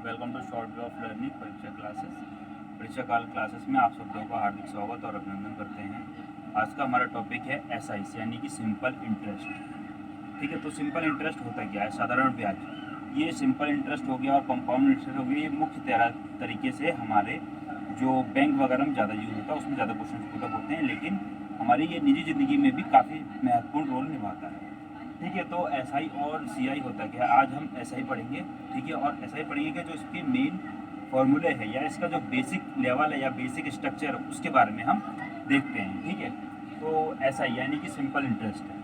Welcome to short way of learning परीक्षा classes. परीक्षा काल क्लासेस में आप सब लोगों का हार्दिक स्वागत और अभिनंदन करते हैं। आज का हमारा टॉपिक है एसआईसी यानी कि सिंपल इंटरेस्ट। ठीक है, तो सिंपल इंटरेस्ट होता क्या है? साधारण ब्याज। ये सिंपल इंटरेस्ट हो गया और कंपाउंड इंटरेस्ट हो गया, ये मुख्य तरीके से हमारे जो बैंक वगैरह में ज़्यादा यूज़ होता है उसमें ज़्यादा क्वेश्चन पुटअप होते हैं, लेकिन हमारी ये निजी ज़िंदगी में भी काफ़ी महत्वपूर्ण रोल निभाता है। ठीक है, तो एसआई और सीआई होता क्या है? आज हम एसआई पढ़ेंगे। ठीक है, और एसआई पढ़ेंगे कि जो इसके मेन फॉर्मूले है या इसका जो बेसिक लेवल है या बेसिक स्ट्रक्चर है उसके बारे में हम देखते हैं। ठीक है, तो एसआई यानी कि सिंपल इंटरेस्ट है।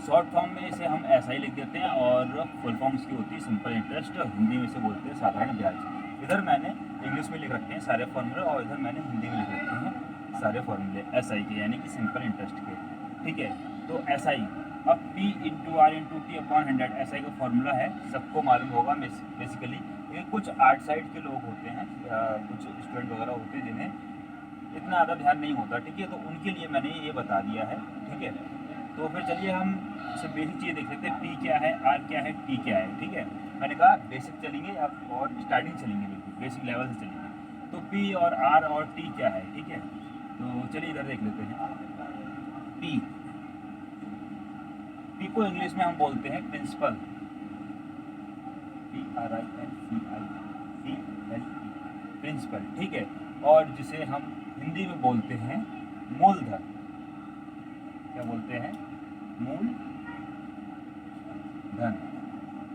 शॉर्ट फॉर्म में इसे हम एसआई लिख देते हैं और फुल फॉर्म इसकी होती है सिंपल इंटरेस्ट, हिंदी में इसे बोलते हैं साधारण ब्याज। इधर मैंने इंग्लिश में लिख रखे हैं सारे फॉर्मूले और इधर मैंने हिंदी में लिख रखे हैं सारे फॉर्मूले एसआई के यानी कि सिंपल इंटरेस्ट के। ठीक है, तो एसआई अब P into R into T upon 100 ऐसा का फॉर्मूला है, सबको मालूम होगा बेसिकली। ये कुछ आर्ट साइड के लोग होते हैं या कुछ स्टूडेंट वगैरह होते हैं जिन्हें इतना ज़्यादा ध्यान नहीं होता। ठीक है, तो उनके लिए मैंने ये बता दिया है। ठीक है, तो फिर चलिए हम इसे बेसिक चीज़ देख लेते हैं। P क्या है, R क्या है, T क्या है। ठीक है, मैंने कहा बेसिक चलेंगे और स्टार्टिंग चलेंगे, बिल्कुल बेसिक लेवल से चलेंगे। तो P और R और T क्या है? ठीक है, तो चलिए इधर देख लेते हैं। P को इंग्लिश में हम बोलते हैं प्रिंसिपल, PRINCIPL, प्रिंसिपल। ठीक है, और जिसे हम हिंदी में बोलते हैं मूलधन। क्या बोलते हैं? मूलधन।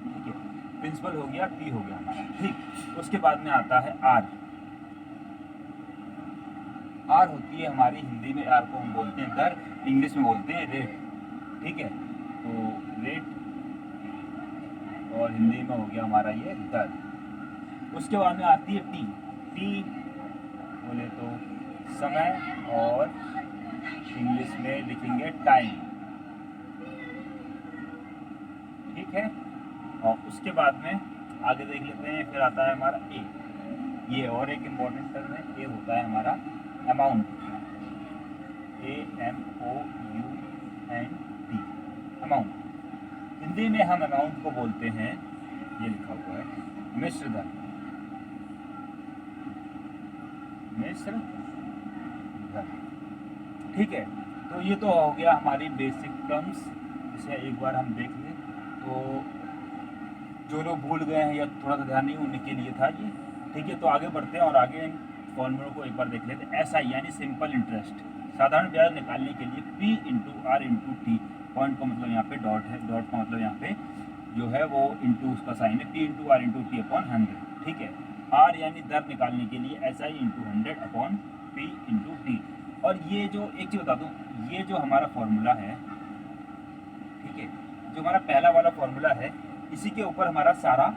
ठीक है, प्रिंसिपल हो गया, P हो गया हमारा। ठीक, उसके बाद में आता है R। R होती है हमारी हिंदी में, R को हम बोलते हैं दर, इंग्लिश में बोलते हैं रेट। ठीक है, तो रेट और हिंदी में हो गया हमारा ये दर। उसके बाद में आती है टी। टी बोले तो समय और इंग्लिश में लिखेंगे टाइम। ठीक है, और उसके बाद में आगे देख लेते हैं। फिर आता है हमारा ए। ये और एक इम्पॉर्टेंट टर्म है, ए होता है हमारा अमाउंट, AMOUNT, अमाउंट। हिंदी में हम अमाउंट को बोलते हैं, ये लिखा हुआ है मिश्र धन, मिश्र धन। ठीक है, तो ये तो हो गया हमारी बेसिक टर्म्स, जिसे एक बार हम देख लें। तो जो लोग भूल गए हैं या थोड़ा सा ध्यान नहीं उनके लिए था ये। ठीक है, तो आगे बढ़ते हैं और आगे इन फॉर्मूलों को एक बार देख लेते हैं। एसआई यानी सिंपल इंटरेस्ट, साधारण ब्याज निकालने के लिए P into R into T. Point का मतलब यहाँ पे डॉट है, डॉट का मतलब यहाँ पे जो है वो इंटू उसका साइन है, P into R into T upon 100। ठीक है, आर यानी दर निकालने के लिए SI into 100 upon P into T. और ये जो एक चीज़ बता दूँ, ये जो हमारा फॉर्मूला है, ठीक है, जो हमारा पहला वाला फॉर्मूला है, इसी के ऊपर हमारा सारा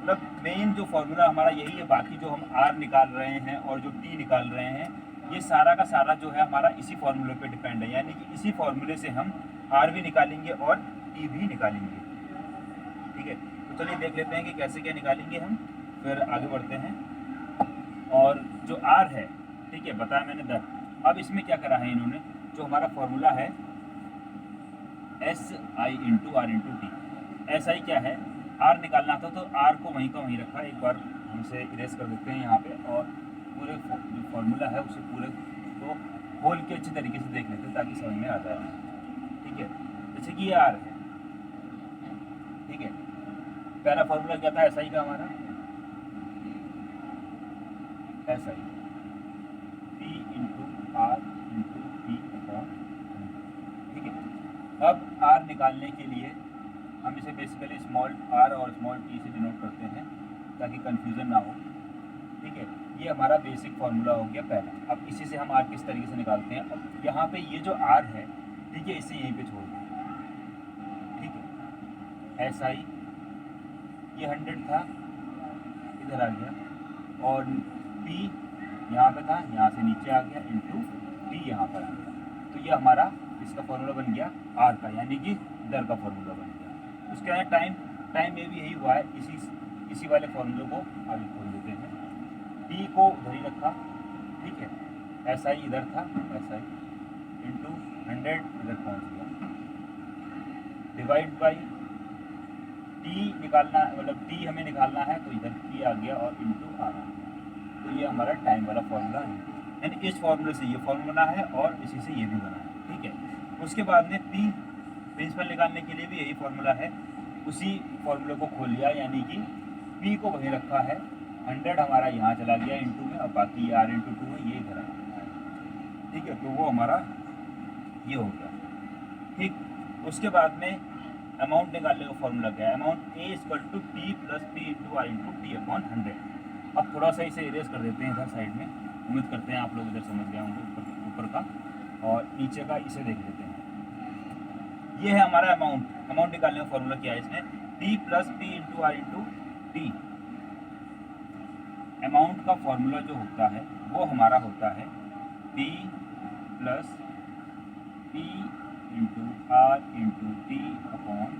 मतलब मेन जो फॉर्मूला हमारा यही है। बाकी जो हम आर निकाल रहे हैं और जो टी निकाल रहे हैं, ये सारा का सारा जो है हमारा इसी फॉर्मूले पे डिपेंड है। यानी कि इसी फॉर्मूले से हम आर भी निकालेंगे और टी भी निकालेंगे। ठीक है, तो चलिए देख लेते हैं कि कैसे क्या निकालेंगे हम, फिर आगे बढ़ते हैं। और जो आर है, ठीक है, बताया मैंने दर। अब इसमें क्या करा है इन्होंने, जो हमारा फॉर्मूला है SI into R into T. SI क्या है? आर निकालना था तो आर को वहीं का वहीं रखा। एक बार हमसे इरेज कर देते हैं यहाँ पे और पूरे जो फॉर्मूला है उसे पूरे को खोल के अच्छी तरीके से देख लेते हैं ताकि समझ में आ जाए। ठीक है, जैसे कि ये आर है। ठीक है, पहला फॉर्मूला क्या था SI का हमारा? SI P into R into T upon. ठीक है, अब आर निकालने के लिए हम इसे बेसिकली स्मॉल आर और स्मॉल टी से डिनोट करते हैं ताकि कंफ्यूजन ना हो। ठीक है, ये हमारा बेसिक फार्मूला हो गया पहला। अब इसी से हम आर किस तरीके से निकालते हैं। अब यहाँ पे ये जो आर है, ठीक है, इसे यहीं पे छोड़ दें। ठीक है, SI ये 100 था, इधर आ गया, और P यहाँ पे था, यहाँ से नीचे आ गया, इंटू टी यहाँ पर आ गया। तो ये हमारा इसका फॉर्मूला बन गया आर का, यानी कि दर का फॉर्मूला बन गया। उसके बाद टाइम में भी यही हुआ है, इसी वाले फॉर्मूले को आगे खोल देते हैं। टी को उधर ही रखा। ठीक है, SI इधर था, SI इंटू 100 इधर पहुँच गया, डिवाइड बाई टी निकालना, मतलब टी हमें निकालना है तो इधर टी आ गया और इंटू आ रहा है, तो ये हमारा टाइम वाला फॉर्मूला है। यानी इस फॉर्मूले से ये फॉर्मूला बना है और इसी से ये भी बना है, ठीक है। उसके बाद में पी प्रिंसिपल निकालने के लिए भी यही फॉर्मूला है, उसी फॉर्मूले को खोल लिया, यानी कि पी को वहीं रखा है, 100 हमारा यहाँ चला गया इंटू में, और बाकी आर इंटू टू है, ये इधर आया, ठीक है। तो वो हमारा ये हो गया, ठीक। उसके बाद में अमाउंट निकालने का फॉर्मूला क्या है, amount A equal to T plus P into I into T upon 100। अब थोड़ा सा इसे इरेज कर देते हैं इधर साइड में, उम्मीद करते हैं आप लोग इधर समझ गए होंगे ऊपर का, और नीचे का इसे देख लेते हैं। ये है हमारा अमाउंट निकालने का फॉर्मूला क्या है इसमें, T plus P into I into T. Amount का फॉर्मूला जो होता है वो हमारा होता है P plus P into R into T upon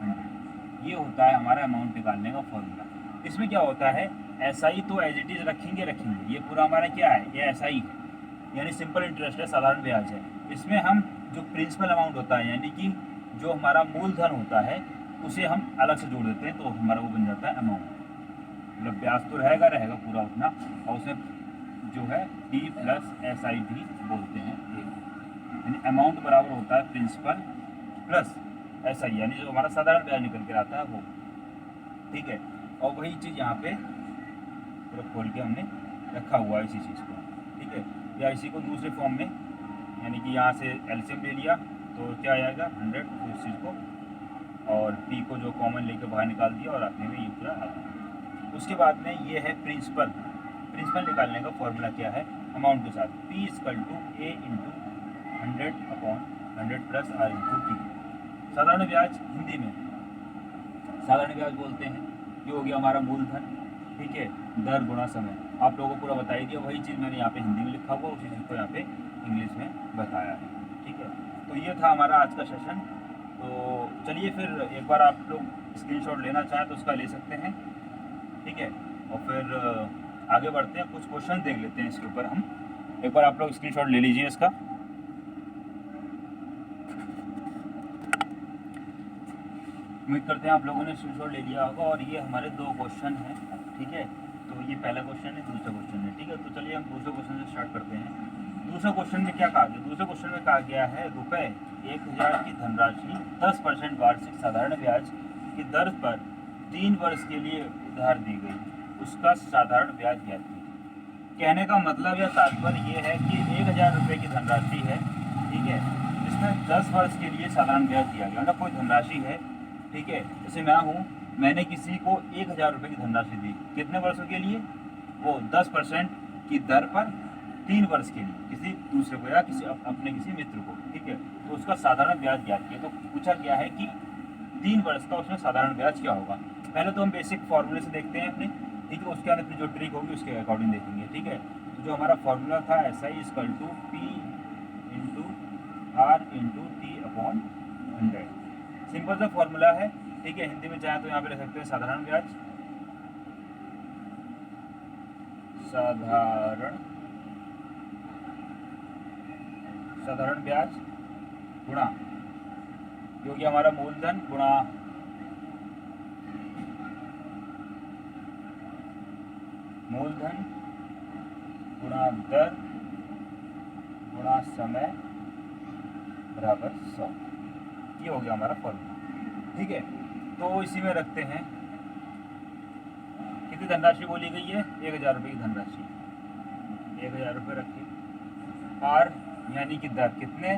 100। ये होता है हमारा अमाउंट निकालने का फॉर्मूला। इसमें क्या होता है, एसआई तो एज इट इज़ रखेंगे, ये पूरा हमारा क्या है, ये एसआई है, यानी सिंपल इंटरेस्ट है, साधारण ब्याज है। इसमें हम जो प्रिंसिपल अमाउंट होता है, यानी कि जो हमारा मूलधन होता है, उसे हम अलग से जोड़ देते हैं, तो हमारा वो बन जाता है अमाउंट। मतलब ब्याज तो रहेगा पूरा उतना, और उसमें जो है टी प्लस एस आई भी बोलते हैं, यानी अमाउंट बराबर होता है प्रिंसिपल प्लस एस आई, यानी जो हमारा साधारण ब्याज निकल कर आता है वो, ठीक है। और वही चीज़ यहाँ पे पूरा खोल के हमने रखा हुआ है इसी चीज़ को, ठीक है। या इसी को दूसरे फॉर्म में, यानी कि यहाँ से एलसीएम ले लिया तो क्या आएगा 100, तो इस चीज़ को और पी को जो कॉमन लेके बाहर निकाल दिया और अपने में ये पूरा आ गया। उसके बाद में ये है प्रिंसिपल निकालने का फॉर्मूला क्या है, अमाउंट के साथ P equal to A into 100 upon 100 plus R into T. साधारण ब्याज हिंदी में साधारण ब्याज बोलते हैं, ये हो गया हमारा मूलधन, ठीक है, दर गुणा समय। आप लोगों को पूरा बता ही दिया, वही चीज़ मैंने यहाँ पे हिंदी में लिखा हुआ, उसी चीज़ को यहाँ पे इंग्लिश में बताया है, ठीक है। तो ये था हमारा आज का सेशन। तो चलिए फिर एक बार आप लोग स्क्रीनशॉट लेना चाहें तो उसका ले सकते हैं, ठीक है। और फिर आगे बढ़ते हैं, कुछ क्वेश्चन देख लेते हैं इसके ऊपर हम। एक बार आप लोग स्क्रीनशॉट ले लीजिए इसका। उम्मीद करते हैं आप लोगों ने स्क्रीनशॉट ले लिया होगा। और ये हमारे 2 क्वेश्चन हैं, ठीक है। तो ये पहला क्वेश्चन है, दूसरा क्वेश्चन है, ठीक है। तो चलिए हम दूसरे क्वेश्चन से स्टार्ट करते हैं। दूसरे क्वेश्चन में क्या कहा गया, दूसरे क्वेश्चन में कहा गया है रुपये 1000 की धनराशि 10% वार्षिक साधारण ब्याज की दर पर 3 वर्ष के लिए उधार दी गई, उसका साधारण ब्याज ज्ञात कीजिए। कहने का मतलब या तात्पर्य ये है कि 1000 रुपये की धनराशि है, ठीक है, जिसमें 10 वर्ष के लिए साधारण ब्याज दिया गया। मतलब कोई धनराशि है, ठीक है, जैसे मैं हूँ, मैंने किसी को 1000 रुपये की धनराशि दी, कितने वर्षों के लिए, वो 10% की दर पर 3 वर्ष के लिए किसी दूसरे को या अपने किसी मित्र को, ठीक है। तो उसका साधारण ब्याज ज्ञात किया। तो पूछा गया है कि 3 वर्ष का उसमें साधारण ब्याज क्या होगा। पहले तो हम बेसिक फॉर्मूले से देखते हैं अपने, ठीक है, उसके बाद अपनी जो ट्रिक होगी उसके अकॉर्डिंग देखेंगे, ठीक है। तो जो हमारा फॉर्मूला था SI equal to P into R into T upon 100, simple सा फॉर्मूला है, ठीक है। हिंदी में चाहे तो यहाँ पे लिख सकते हैं साधारण ब्याज, साधारण ब्याज गुणा जो कि हमारा मूलधन गुणा दर गुणा समय बराबर 100। ये हो गया हमारा फॉर्मूला, ठीक है। तो इसी में रखते हैं, कितनी धनराशि बोली गई है, 1000 रुपये की धनराशि, 1000 रुपये रखिए। आर यानी कि दर, कितने,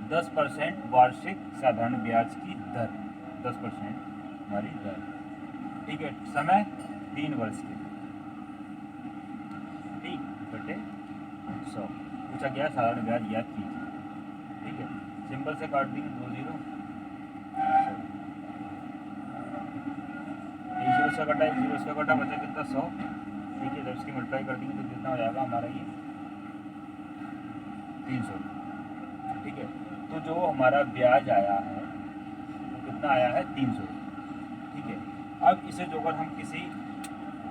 10% वार्षिक साधारण ब्याज की दर, 10% हमारी दर, ठीक है। समय 3 वर्ष के, ठीक, बटे 100। पूछा गया साधारण ब्याज याद कीजिए, ठीक है। सिंपल से काट देंगे 2 0, 1 0 से कटा, 1 0 से कटा, बचा कितना 100, ठीक है। जब इसकी मल्टीप्लाई कर देंगे तो कितना हो जाएगा हमारा ये 300, ठीक है। तो जो हमारा ब्याज आया है वो कितना आया है 300, ठीक है। अब इसे जो अगर हम किसी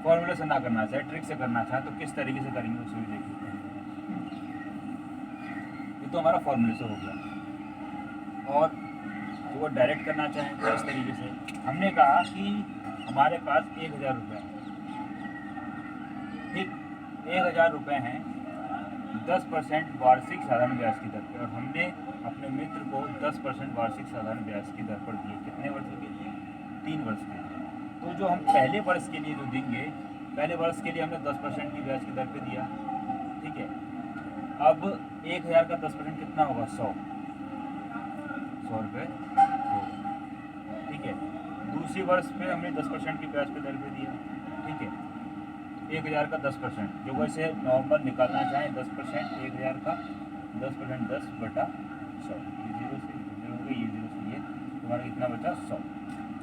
फॉर्मूले से ना करना चाहे, ट्रिक से करना चाहें तो किस तरीके से करेंगे उसे भी देख लेते हैं। ये तो हमारा फॉर्मूले से हो गया। और तो वो डायरेक्ट करना चाहें तो इस तरीके से हमने कहा कि हमारे पास 1000 रुपये हैं, ठीक, 1000 रुपये हैं 10% वार्षिक साधारण ब्याज की दर पर, और हमने अपने मित्र को 10% वार्षिक साधारण ब्याज की दर पर दिए। कितने वर्षों के लिए? 3 वर्ष के लिए। तो जो हम पहले वर्ष के लिए जो देंगे, पहले वर्ष के लिए हमने 10% की ब्याज की दर पे दिया, ठीक है। अब 1000 का 10% कितना होगा? 100 रुपये होगा, ठीक है। दूसरी वर्ष पे हमने 10% की ब्याज पे दर पे दिया, ठीक है। 1000 का 10%, जो वैसे नॉर्मल निकालना चाहें 10%, 1000 का 10%, 10/100, ये 0 से 0 हो गई, ये 0 से ये, तुम्हारा कितना बचा? 100।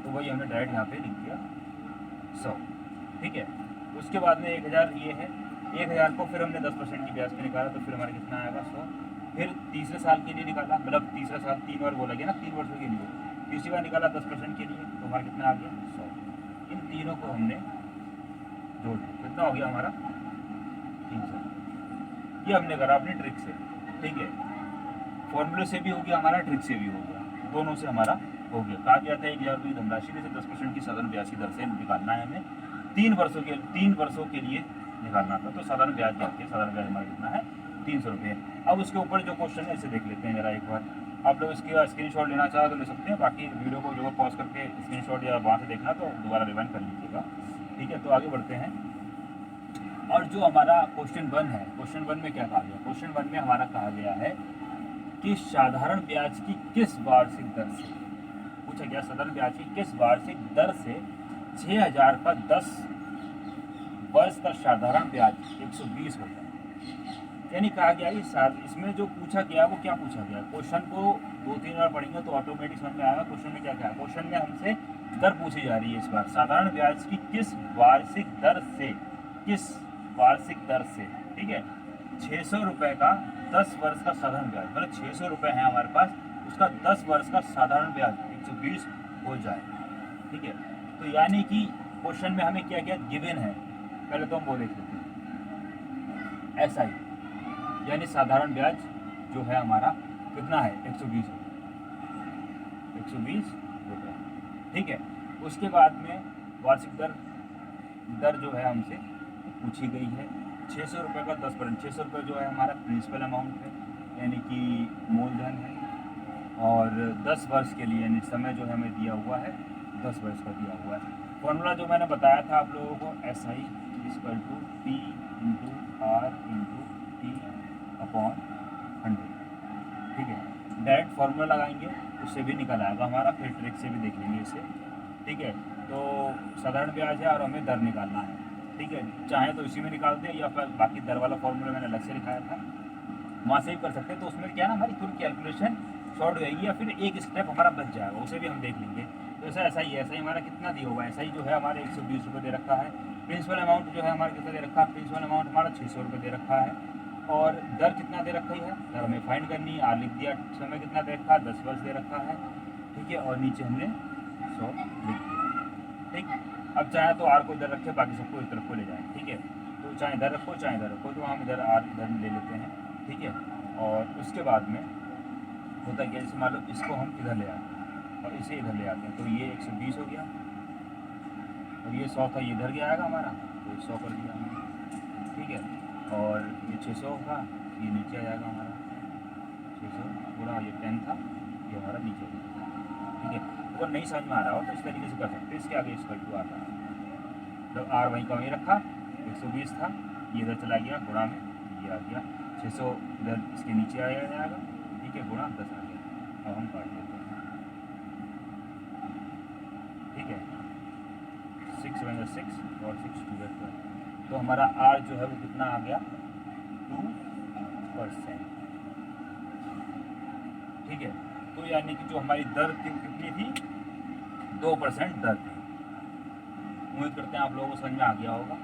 तो वही हमने डायरेक्ट यहाँ पे लिख दिया 100, ठीक है। उसके बाद में 1000 ये है, 1000 को फिर हमने 10% की ब्याज पे निकाला, तो फिर हमारा कितना आएगा? 100। फिर तीसरे साल के लिए निकाला, मतलब तीसरा साल 3 बार बोला गया ना, 3 वर्षों के लिए, तीसरी बार निकाला 10% के लिए, तो हमारा कितना आ गया? 100। इन तीनों को हमने जोड़ दिया, कितना हो गया हमारा? 300। ये हमने करा अपनी ट्रिक से, ठीक है। फॉर्मूले से भी हो गया हमारा, ट्रिक से भी हो गया, दोनों से हमारा हो गया। कहा गया था 1000 रुपये धनराशि में से 10% की साधारण ब्याज की दर से निकालना है हमें, 3 वर्षों के लिए निकालना था। तो साधारण ब्याज क्या है? साधारण ब्याज हमारा कितना है? 300 रुपये। अब उसके ऊपर जो क्वेश्चन है इसे देख लेते हैं जरा एक बार। आप लोग इसके स्क्रीनशॉट लेना चाहो तो ले सकते हैं, बाकी वीडियो को जो पॉज करके स्क्रीनशॉट या वहाँ से देखना तो दोबारा रिवाइंड कर लीजिएगा, ठीक है। तो आगे बढ़ते हैं। और जो हमारा क्वेश्चन 1 है, क्वेश्चन 1 में क्या कहा गया? क्वेश्चन 1 में हमारा कहा गया है कि साधारण ब्याज की किस वार्षिक दर से, पूछा गया साधारण ब्याज की किस वार्षिक दर से 6000 का 10 वर्ष का साधारण ब्याज 120 होता है। यानी कहा गया कि इसमें जो पूछा गया वो क्या पूछा गया? क्वेश्चन को 2-3 बार पढ़ेंगे तो ऑटोमेटिक समझ में आएगा क्वेश्चन में क्या क्या है। क्वेश्चन में हमसे दर पूछी जा रही है इस बार, साधारण ब्याज की किस वार्षिक दर से, किस वार्षिक दर से, ठीक है। 600 रुपये का 10 वर्ष का साधारण ब्याज, मतलब 600 रुपये है हमारे पास, उसका 10 वर्ष का साधारण ब्याज 120 हो जाए, ठीक है। तो यानी कि क्वेश्चन में हमें क्या क्या गिवन है, पहले तो हम वो देख लेते हैं। ऐसा ही यानी साधारण ब्याज जो है हमारा कितना है? 120 रुपये, 120 रुपये, ठीक है। उसके बाद में वार्षिक दर जो है हमसे पूछी गई है 600 रुपये का 10%। 600 रुपये जो है हमारा प्रिंसिपल अमाउंट है, यानी कि मूलधन है, और 10 वर्ष के लिए यानी समय जो है हमें दिया हुआ है 10 वर्ष का दिया हुआ है। फॉर्मूला जो मैंने बताया था आप लोगों को, SI = P × R × T / 100, ठीक है। डायरेक्ट फार्मूला लगाएंगे उससे भी निकल आएगा हमारा, फिर ट्रिक से भी देख लेंगे इसे, ठीक है। तो साधारण ब्याज है और हमें दर निकालना है, ठीक है। चाहे तो इसी में निकाल दें या फिर बाकी दर वाला फार्मूला मैंने अलग से लिखाया था वहाँ से भी कर सकते हैं। तो उसमें क्या ना हमारी थोड़ी कैलकुलेशन शॉर्ट हो जाएगी या फिर एक स्टेप हमारा बच जाएगा, उसे भी हम देख लेंगे। तो ऐसा ही है, ऐसा ही हमारा कितना दिया हुआ है? ऐसा ही जो है हमारे 120 रुपये दे रखा है। प्रिंसिपल अमाउंट जो है हमारा कितना दे रखा है? प्रिंसिपल अमाउंट हमारा 600 रुपये दे रखा है। और दर कितना दे रखी है? दर हमें फाइंड करनी है, आर लिख दिया। समय कितना दे रखा है? 10 वर्ष दे रखा है, ठीक है। और नीचे हमने 100 लिख दिया, ठीक। अब चाहे तो आर को इधर रखे, बाकी सबको इस तरफ को ले जाए, ठीक है। तो चाहे इधर रखो चाहे इधर रखो, तो हम इधर आर इधर ले लेते हैं, ठीक है। और उसके बाद में होता है क्या, जैसे मान लो इसको हम इधर ले आते हैं और इसे इधर ले आते हैं, तो ये 120 हो गया, और ये 100 था, ये इधर गया आएगा हमारा, तो 100 कर दिया हमने, ठीक है। और ये 600 होगा, ये नीचे आ जाएगा हमारा 600 पूरा, ये 10 था, ये हमारा नीचे आ जाएगा, ठीक है। अगर नहीं समझ में आ रहा हो तो इस तरीके से कर सकते हैं। इसके आगे = आता है, जब आर वहीं का वहीं रखा, 120 था, ये इधर चला गया गुणा में, ये आ गया 600 इधर इसके नीचे आ जाएगा, ठीक है, गुणा 10 आ गया। अब हम काट लेते हैं, ठीक है। 6 × 6 और 6 × 12, तो हमारा आर जो है वो कितना आ गया? 2%, ठीक है। तो यानी कि जो हमारी दर कितनी थी? 2% दर थी। उम्मीद करते हैं आप लोगों को समझ में आ गया होगा,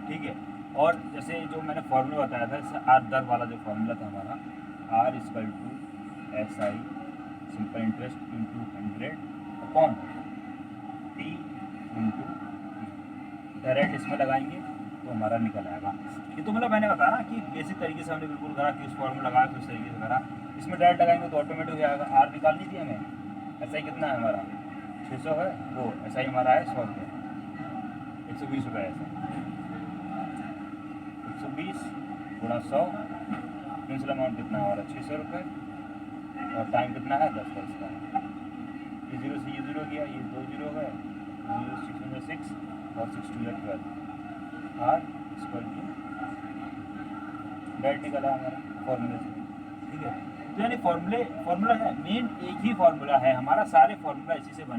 ठीक है। और जैसे जो मैंने फॉर्मूला बताया था, जैसे आर दर वाला जो फॉर्मूला था हमारा, R = SI simple interest × 100 upon T × direct इसमें लगाएंगे तो हमारा निकल आएगा। ये तो मतलब मैंने बताया ना कि बेसिक तरीके से हमने बिल्कुल करा कि उस फॉर्मूला लगाया कि उस तरीके से करा। इसमें डायरेक्ट लगाएंगे तो ऑटोमेटिक हो जाएगा। आर निकालनी थी हमें, एस आई कितना है हमारा 600 है, वो एस आई हमारा है 100 रुपये, 120 रुपये ऐसा, 120 गुणा 100, प्रिंसिपल अमाउंट कितना है हमारा 600 रुपये, और टाइम कितना है 10 वर्ष का है। ये 0 से ये 0 गया, ये 2 0 गए, 0 6 में 6 और 6 2 या 12 आर स्क्वायर की डायरेक्ट निकला हमारा फॉर्मूले से। ठीक है, तो यानी फॉर्मूला है मेन, एक ही फॉर्मूला है हमारा, सारे फॉर्मूला इसी से बने।